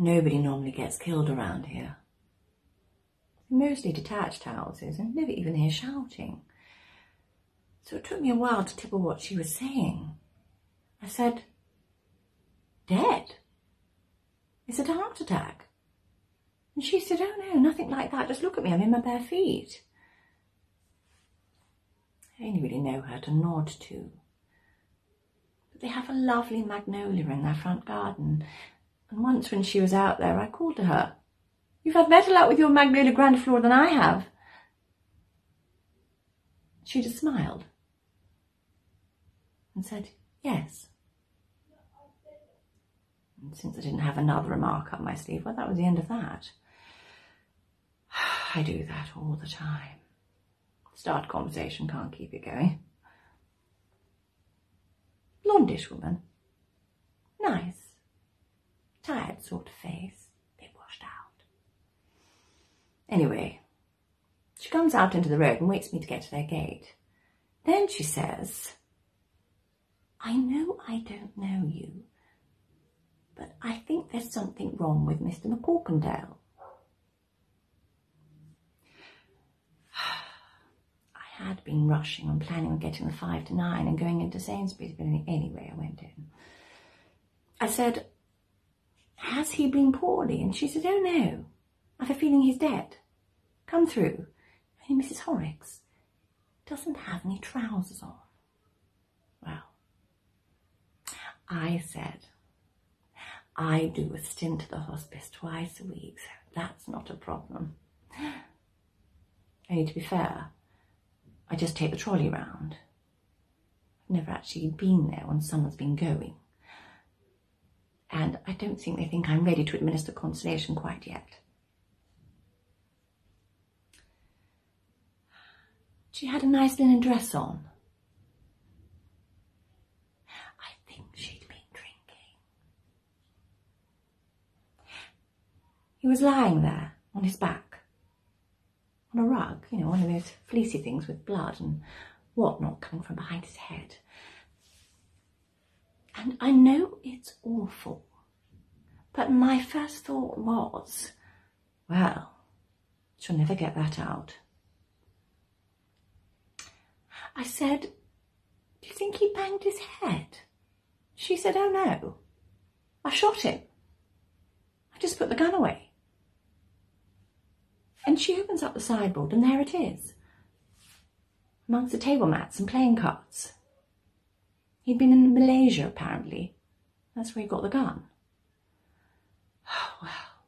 Nobody normally gets killed around here. Mostly detached houses, and never even hear shouting. So it took me a while to tipple what she was saying. I said, "Dead? Is it a heart attack?" And she said, "Oh no, nothing like that. Just look at me, I'm in my bare feet." I only really know her to nod to. But they have a lovely magnolia in their front garden. And once when she was out there, I called to her, "You've had better luck with your magnolia grandiflora than I have." She just smiled and said, "Yes." And since I didn't have another remark up my sleeve, well, that was the end of that. I do that all the time. Start a conversation, can't keep it going. Blondish woman. Nice. Tired sort of face. Bit washed out. Anyway, she comes out into the road and waits me to get to their gate. Then she says, "I know I don't know you, but I think there's something wrong with Mr. McCorkindale." I had been rushing and planning on getting the 5 to 9 and going into Sainsbury's, but anyway, I went in. I said, "Has he been poorly?" And she said, "Oh no, I have a feeling he's dead. Come through. Only Mrs. Horrocks doesn't have any trousers on." Well, I said, I do a stint at the hospice twice a week, so that's not a problem. Only to be fair, I just take the trolley round. I've never actually been there when someone's been going. And I don't think they think I'm ready to administer consolation quite yet. She had a nice linen dress on. I think she'd been drinking. He was lying there on his back, on a rug, you know, one of those fleecy things with blood and whatnot coming from behind his head. And I know it's awful, but my first thought was, well, she'll never get that out. I said, "Do you think he banged his head?" She said, "Oh no, I shot him. I just put the gun away." And she opens up the sideboard and there it is, amongst the table mats and playing cards. He'd been in Malaysia, apparently. That's where he got the gun. Oh, well.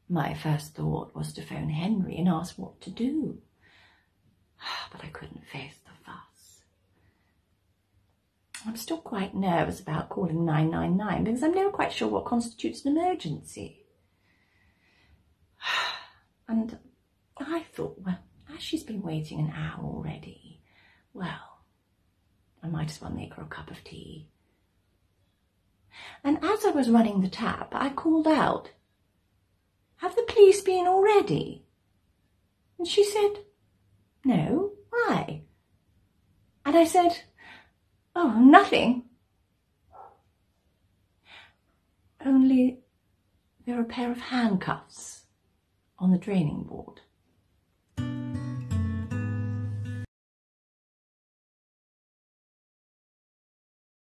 My first thought was to phone Henry and ask what to do. But I couldn't face the fuss. I'm still quite nervous about calling 999 because I'm never quite sure what constitutes an emergency. And I thought, well, as she's been waiting an hour already, well, I might as well make her a cup of tea. And as I was running the tap, I called out, "Have the police been already?" And she said, "No, why?" And I said, "Oh, nothing. Only there are a pair of handcuffs on the draining board."